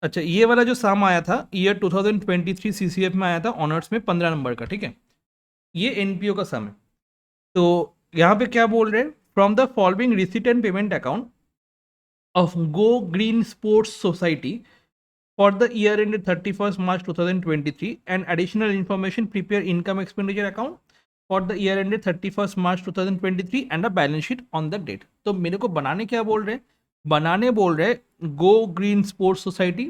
अच्छा, ये वाला जो सम आया था ईयर 2023 सीसीएफ में आया था ऑनर्स में 15 नंबर का, ठीक है, ये एनपीओ का सम है। तो यहाँ पे क्या बोल रहे हैं, from the following receipt and payment account of go green sports society for the year ended 31st March 2023 and additional information prepare income expenditure account for the year ended 31st March 2023 and a balance sheet on the date। तो मेरे को बनाने क्या बोल रहे हैं, बनाने बोल रहे हैं go green sports society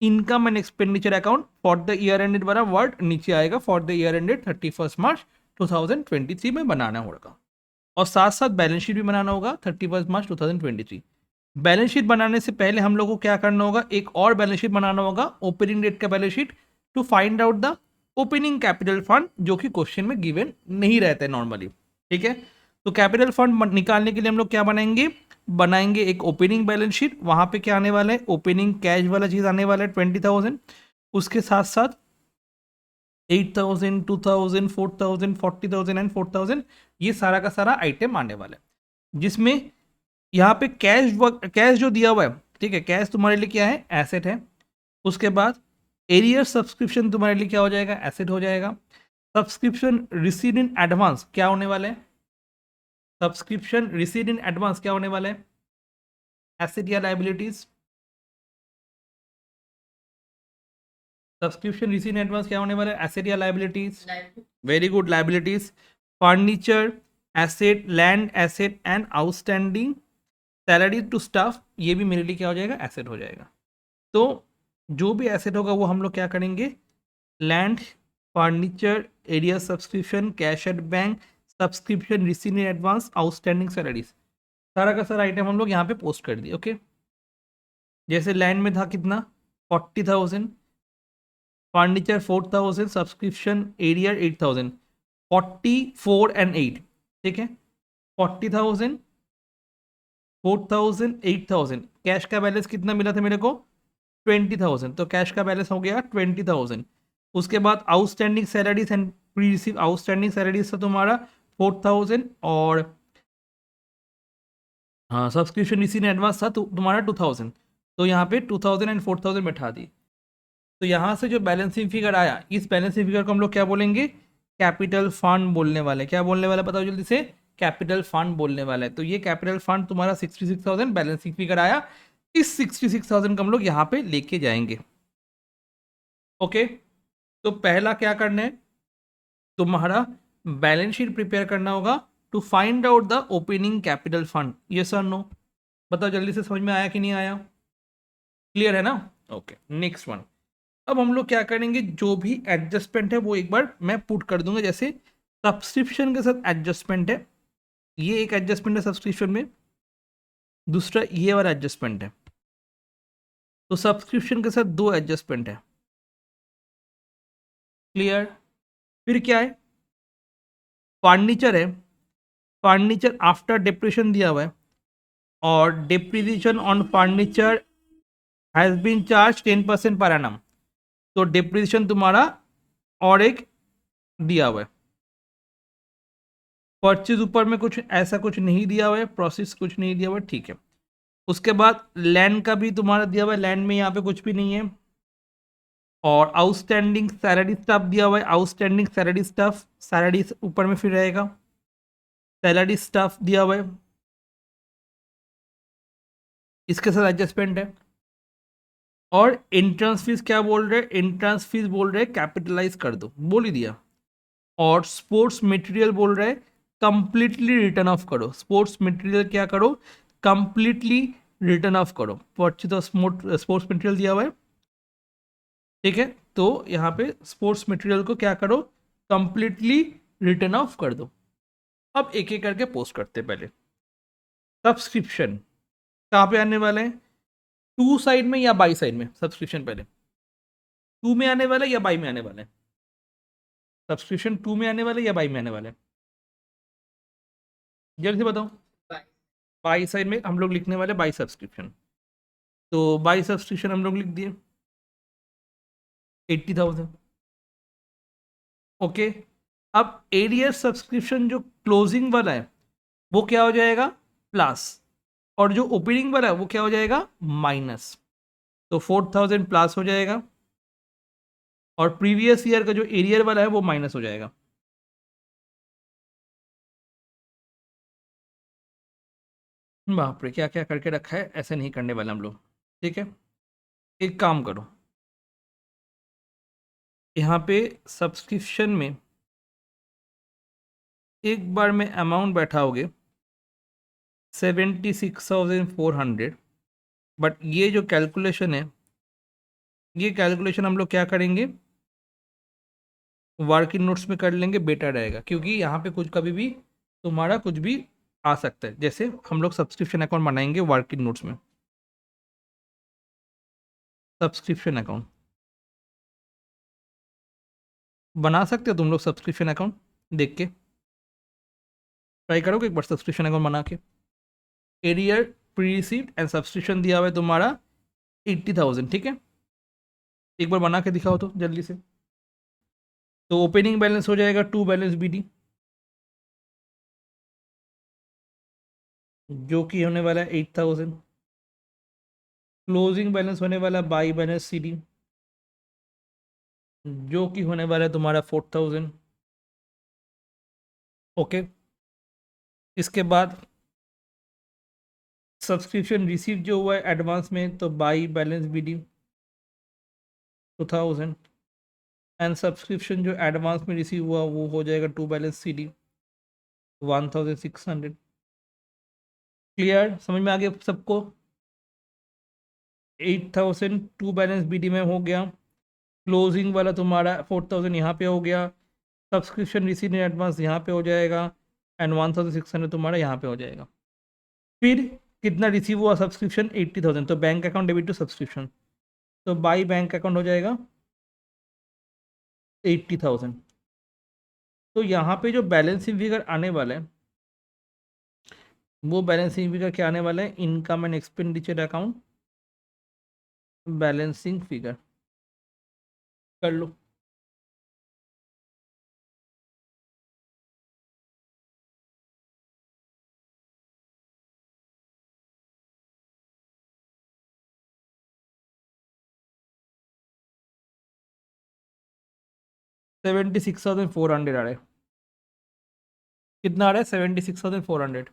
income and expenditure account for the year ended वाला वर्ड नीचे आएगा, for the year ended 31st मार्च 2023 में बनाना होगा, और साथ साथ बैलेंस शीट भी बनाना होगा 31st मार्च 2023। बैलेंस शीट बनाने से पहले हम लोग को क्या करना होगा, एक और बैलेंस शीट बनाना होगा, ओपनिंग डेट का balance sheet, to find out the opening capital fund, जो कि क्वेश्चन में गिवन नहीं रहता है नॉर्मली, ठीक है। तो कैपिटल फंड निकालने के लिए हम लोग क्या बनाएंगे, बनाएंगे एक ओपनिंग बैलेंस शीट, वहां पे क्या आने वाला है, ओपनिंग कैश वाला चीज आने वाला है 20,000, उसके साथ साथ 8,000, 2,000, 4,000, 40,000 एंड 4,000, ये सारा का सारा आइटम आने वाला है, जिसमें यहाँ पे कैश जो दिया हुआ है, ठीक है, कैश तुम्हारे लिए क्या है, एसेट है। उसके बाद एरियर सब्सक्रिप्शन तुम्हारे लिए क्या हो जाएगा, एसेट हो जाएगा। सब्सक्रिप्शन रिसीव इन एडवांस क्या होने वाला है, सब्सक्रिप्शन रिसीव इन एडवांस क्या होने वाला है, एसेट या liabilities, subscription receive in advance क्या होने वाला है, एसेट या liabilities, very good, liabilities. Furniture asset, land asset and outstanding salary to staff, ये भी मेरे लिए क्या हो जाएगा, एसेट हो जाएगा। तो जो भी एसेट होगा वो हम लोग क्या करेंगे, land, furniture, area subscription, cash at bank, subscription receive in advance, outstanding salaries, सारा का सारा आइटम हम लोग यहाँ पे पोस्ट कर दिए, ओके। जैसे लैंड में था कितना, 40,000, फर्नीचर 4,000, सब्सक्रिप्शन एरिया 8,000, 44 एंड 8, ठीक है, 40,000, 4,000, 8,000, कैश का बैलेंस कितना मिला था मेरे को, 20,000, तो कैश का बैलेंस हो गया 20,000। उसके बाद outstanding salaries and pre receive, outstanding salaries था तुम्हारा 4,000, और हाँ सब्सक्रिप्शन रिसीव इन एडवांस था तुम्हारा 2,000, तो यहाँ पे 2,000 एंड 4,000 बैठा दी। तो यहाँ से जो बैलेंसिंग फिगर आया, इस बैलेंसिंग फिगर को हम लोग क्या बोलेंगे, कैपिटल फंड बोलने वाले, क्या बोलने वाले बताओ जल्दी से, कैपिटल फंड बोलने वाला है। तो ये कैपिटल फंड तुम्हारा 66,000 बैलेंसिंग फिगर आया, इस 66,000 को हम लोग यहाँ पे लेके जाएंगे, ओके। तो पहला क्या करना है, तुम्हारा बैलेंस शीट प्रिपेयर करना होगा to find out the opening capital fund, ये सर नो, बताओ जल्दी से, समझ में आया कि नहीं आया, क्लियर है ना, ओके। नेक्स्ट वन, अब हम लोग क्या करेंगे, जो भी एडजस्टमेंट है वो एक बार मैं पुट कर दूंगा, जैसे सब्सक्रिप्शन के साथ एडजस्टमेंट है, ये एक एडजस्टमेंट है सब्सक्रिप्शन में, दूसरा ये वाला एडजस्टमेंट है, तो सब्सक्रिप्शन के साथ दो एडजस्टमेंट है, क्लियर। फिर क्या है, फर्नीचर है, फर्नीचर आफ्टर डिप्रेशन दिया हुआ है, और depreciation on furniture has been charge 10% per annum, तो डिप्रीजिएशन तुम्हारा और एक दिया हुआ है, परचेज ऊपर में कुछ ऐसा कुछ नहीं दिया हुआ है, प्रोसेस कुछ नहीं दिया हुआ है, ठीक है। उसके बाद लैंड का भी तुम्हारा दिया हुआ है, लैंड में यहाँ पे कुछ भी नहीं है, और आउटस्टैंडिंग सैलरी स्टाफ दिया हुआ है, आउटस्टैंडिंग सैलरी स्टाफ, सैलरी ऊपर में फिर रहेगा, सैलरी स्टाफ दिया हुआ है, इसके साथ एडजस्टमेंट है। और एंट्रेंस फीस क्या बोल रहे हैं, एंट्रेंस फीस बोल रहे हैं कैपिटलाइज कर दो, बोल ही दिया। और स्पोर्ट्स मटेरियल बोल रहे हैं कंप्लीटली रिटर्न ऑफ करो, स्पोर्ट्स मटेरियल क्या करो, कंप्लीटली रिटर्न ऑफ करो, परचेज ऑफ स्पोर्ट्स मटेरियल दिया हुआ है, ठीक है। तो यहाँ पे स्पोर्ट्स मटेरियल को क्या करो, कंप्लीटली रिटर्न ऑफ कर दो। अब एक एक करके पोस्ट करते हैं, पहले सब्सक्रिप्शन कहाँ पे आने वाले हैं, टू साइड में या बाई साइड में, सब्सक्रिप्शन पहले टू में आने वाला है या बाई में आने वाला है, सब्सक्रिप्शन टू में आने वाला है या बाई में आने वाला है, जल्दी से बताओ। बाई साइड में हम लोग लिखने वाले बाई सब्सक्रिप्शन, तो बाई सब्सक्रिप्शन हम लोग लिख दिए 80,000, ओके। अब एरियर सब्सक्रिप्शन जो क्लोजिंग वाला है वो क्या हो जाएगा, प्लस, और जो ओपनिंग वाला है वो क्या हो जाएगा, माइनस। तो 4000 प्लस हो जाएगा और प्रीवियस ईयर का जो एरियर वाला है वो माइनस हो जाएगा। बाप रे, क्या क्या करके रखा है, ऐसे नहीं करने वाले हम लोग। ठीक है, एक काम करो, यहाँ पे सब्सक्रिप्शन में एक बार में अमाउंट बैठाओगे 76,400, बट ये जो कैलकुलेशन है, ये कैलकुलेशन हम लोग क्या करेंगे, वर्किंग नोट्स में कर लेंगे, बेटर रहेगा, क्योंकि यहाँ पे कुछ कभी भी तुम्हारा कुछ भी आ सकता है। जैसे हम लोग सब्सक्रिप्शन अकाउंट बनाएंगे वर्किंग नोट्स में, सब्सक्रिप्शन अकाउंट बना सकते हो तुम लोग, सब्सक्रिप्शन अकाउंट देख के ट्राई करोगे एक बार सब्सक्रिप्शन अकाउंट बना के। Arrear, pre receipt and subscription दिया हुआ है तुम्हारा 80,000, ठीक है, एक बार बना के दिखाओ तो जल्दी से। तो ओपनिंग बैलेंस हो जाएगा टू बैलेंस बी डी, जो कि होने वाला है 8,000। क्लोजिंग बैलेंस होने वाला बाई बैलेंस सी डी, जो कि होने वाला है तुम्हारा 4,000। ओके, इसके बाद सब्सक्रिप्शन रिसीव जो हुआ है एडवांस में, तो by balance B D 2,000, and subscription जो एडवांस में रिसीव हुआ वो हो जाएगा to balance C D 1,600। Clear, समझ में आ गया सबको? 8,000 टू बैलेंस बी डी में हो गया, क्लोजिंग वाला तुम्हारा 4,000 यहाँ पे हो गया, सब्सक्रिप्शन रिसीव इन एडवांस यहाँ पे हो जाएगा, एंड 1,600 तुम्हारा यहाँ पे हो जाएगा। फिर कितना रिसीव हुआ सब्सक्रिप्शन, 80,000, तो bank account debit to subscription, तो बाई बैंक अकाउंट हो जाएगा 80,000। तो यहाँ पे जो बैलेंसिंग फिगर आने वाला है, वो बैलेंसिंग फिगर क्या आने वाला है, income and expenditure account balancing figure, कर लो। $76,400 आ रहा है। कितना आ रहा है, 76,400।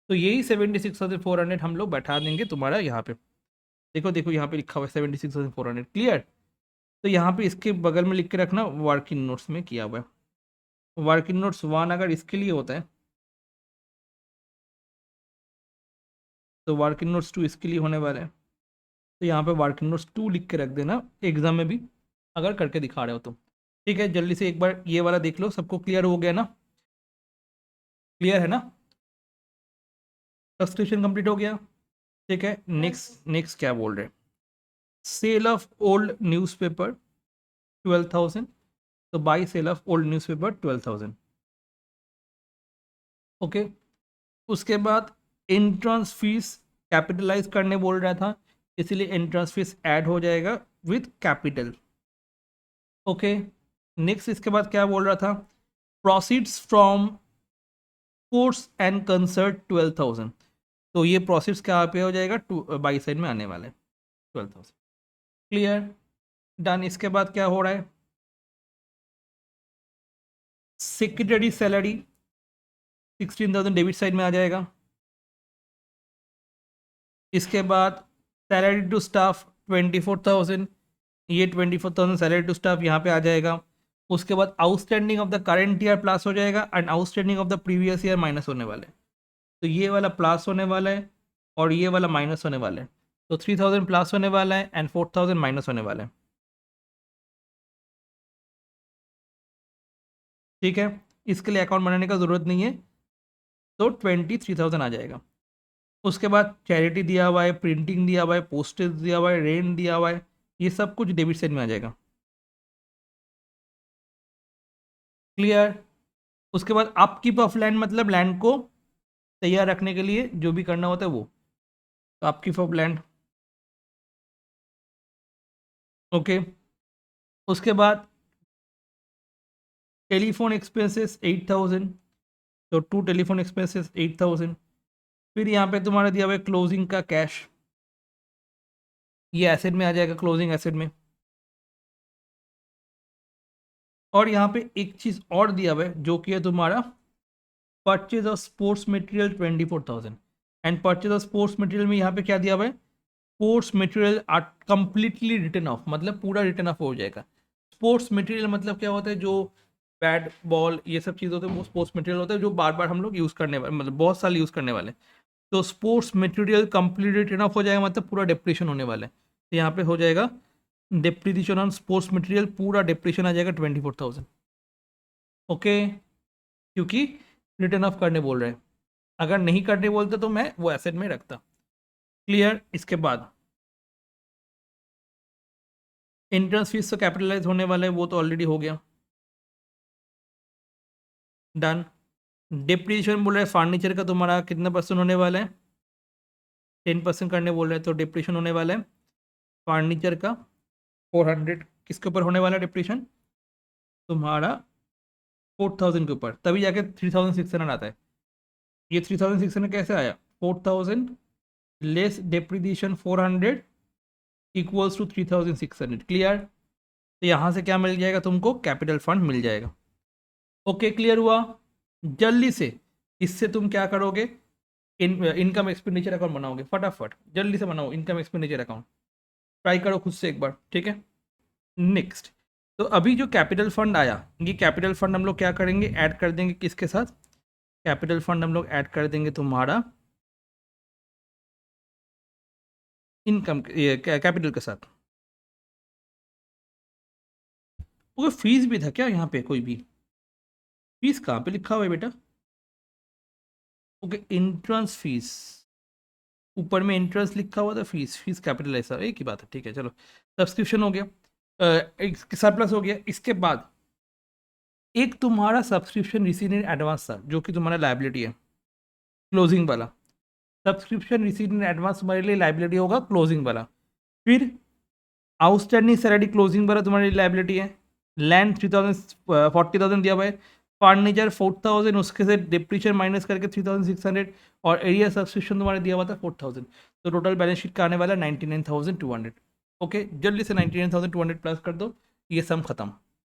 तो यही 76,400 हम लोग बैठा देंगे तुम्हारा यहाँ पे। देखो देखो, यहाँ पे लिखा हुआ है 76,400। क्लियर? तो यहाँ पे इसके बगल में लिख के रखना वर्किंग नोट्स में किया हुआ है। वर्किंग नोट्स 1 अगर इसके लिए होता है, तो वर्किंग नोट्स 2 इसके लिए होने वाला है। तो यहाँ पे वर्किंग नोट्स 2 लिख के रख देना, एग्जाम में भी अगर करके दिखा रहे हो तो। ठीक है, जल्दी से एक बार ये वाला देख लो, सबको क्लियर हो गया ना? क्लियर है ना? सब्सक्रिप्शन कंप्लीट हो गया। ठीक है, नेक्स्ट नेक्स्ट क्या बोल रहे हैं, सेल ऑफ ओल्ड न्यूज़पेपर 12,000, तो by sale of old newspaper 12,000। Okay, उसके बाद एंट्रेंस फीस कैपिटलाइज करने बोल रहा था, इसलिए एंट्रेंस फीस ऐड हो जाएगा विथ कैपिटल। ओके, नेक्स्ट इसके बाद क्या बोल रहा था, proceeds from course and concert 12,000, तो ये प्रोसीड्स क्या पे हो जाएगा, टू बाई साइड में आने वाले 12,000। Clear, done. इसके बाद क्या हो रहा है, सेक्रेटरी सैलरी 16,000 डेबिट साइड में आ जाएगा। इसके बाद सैलरी टू स्टाफ 24,000, ये 24,000 सैलरी टू स्टाफ यहाँ पे आ जाएगा। उसके बाद outstanding of the current year plus हो जाएगा and outstanding of the previous year minus होने वाले हैं। तो ये वाला प्लस होने वाला है और ये वाला माइनस होने वाला है। तो 3,000 प्लस होने वाला है एंड 4,000 माइनस होने वाला है। ठीक है, इसके लिए अकाउंट बनाने का ज़रूरत नहीं है, तो 23,000 आ जाएगा। उसके बाद चैरिटी दिया हुआ है, प्रिंटिंग दिया हुआ है, पोस्टेज दिया हुआ है, रेंट दिया हुआ है, ये सब कुछ डेबिट साइड में आ जाएगा। क्लियर? उसके बाद अपकीप ऑफ लैंड, मतलब लैंड को तैयार रखने के लिए जो भी करना होता है वो, तो अपकीप ऑफ लैंड। ओके, उसके बाद टेलीफोन एक्सपेंसेस 8,000, तो टू टेलीफोन एक्सपेंसेस 8,000। फिर यहाँ पे तुम्हारा दिया हुआ है क्लोजिंग का कैश, ये एसेट में आ जाएगा, क्लोजिंग एसेट में। और यहाँ पे एक चीज़ और दिया हुआ है जो कि है तुम्हारा purchase of sports material 24,000। And purchase of sports material में यहाँ पे क्या दिया हुआ है, sports material are completely written off, मतलब पूरा रिटर्न ऑफ हो जाएगा। स्पोर्ट्स मटेरियल मतलब क्या होता है, जो बैट बॉल ये सब चीज़ होते हैं वो स्पोर्ट्स मटेरियल होता है, जो बार बार हम लोग यूज़ करने वाले, मतलब बहुत साल यूज़ करने वाले। तो sports material complete return of हो जाएगा, मतलब पूरा डिप्रेशन होने वाला है। तो यहाँ पे हो जाएगा डिप्रीशिएशन ऑन स्पोर्ट्स मटेरियल, पूरा डिप्रेशन आ जाएगा 24,000। ओके, क्योंकि रिटर्न ऑफ करने बोल रहे हैं, अगर नहीं करने बोलते तो मैं वो एसेट में रखता। क्लियर। इसके बाद इंट्रेंस फीस तो कैपिटलाइज होने वाला है, वो तो ऑलरेडी हो गया, डन। डिप्रीशिएशन बोल रहे हैं फर्नीचर का तुम्हारा कितना परसेंट होने वाला है, 10% करने बोल रहे हैं, तो डिप्रीशिएशन होने वाला है फर्नीचर का 400, किसके ऊपर होने वाला है डिप्रीशिएशन, तुम्हारा 4,000 के ऊपर, तभी जाके 3,600 आता है। ये 3,600 कैसे आया, 4,000 less depreciation 400 equals to 3,600। Clear. तो यहाँ से क्या मिल जाएगा तुमको, कैपिटल फंड मिल जाएगा। ओके, क्लियर हुआ। जल्दी से इससे तुम क्या करोगे, इनकम एक्सपेंडिचर अकाउंट बनाओगे, फटाफट जल्दी से बनाओ इनकम एक्सपेंडिचर अकाउंट, ट्राई करो खुद से एक बार, ठीक है। नेक्स्ट, तो अभी जो कैपिटल फंड आया, ये कैपिटल फंड हम लोग क्या करेंगे, ऐड कर देंगे किसके साथ, कैपिटल फंड हम लोग ऐड कर देंगे तुम्हारा इनकम कैपिटल के साथ। वो फीस भी था क्या यहाँ पे, कोई भी फीस कहाँ पे लिखा हुआ है बेटा, ओके इंट्रेंस फीस, ऊपर में इंट्रेंस लिखा हुआ था, फीस फीस कैपिटलाइज था, एक ही बात है, ठीक है चलो। सब्सक्रिप्शन हो गया, एक सरप्लस हो गया। इसके बाद एक तुम्हारा सब्सक्रिप्शन रिसीट इन एडवांस था, जो कि तुम्हारा लाइबिलिटी है, क्लोजिंग वाला। सब्सक्रिप्शन रिसीट इन एडवांस तुम्हारे लिए लाइबिलिटी होगा, क्लोजिंग वाला। फिर आउटस्टैंडिंग सैलरी क्लोजिंग वाला तुम्हारी लाइबिलिटी है। लैंड 3,000 40,000 दिया हुआ है, फर्नीचर 4,000, उसके से डिप्रीशिएशन माइनस करके 3,600, और एरिया सब्सक्रिप्शन तुम्हारा दिया हुआ था 4,000। तो टोटल बैलेंस शीट का आने वाला 99,200। ओके, जल्दी से 99,200 प्लस कर दो, ये सम खत्म।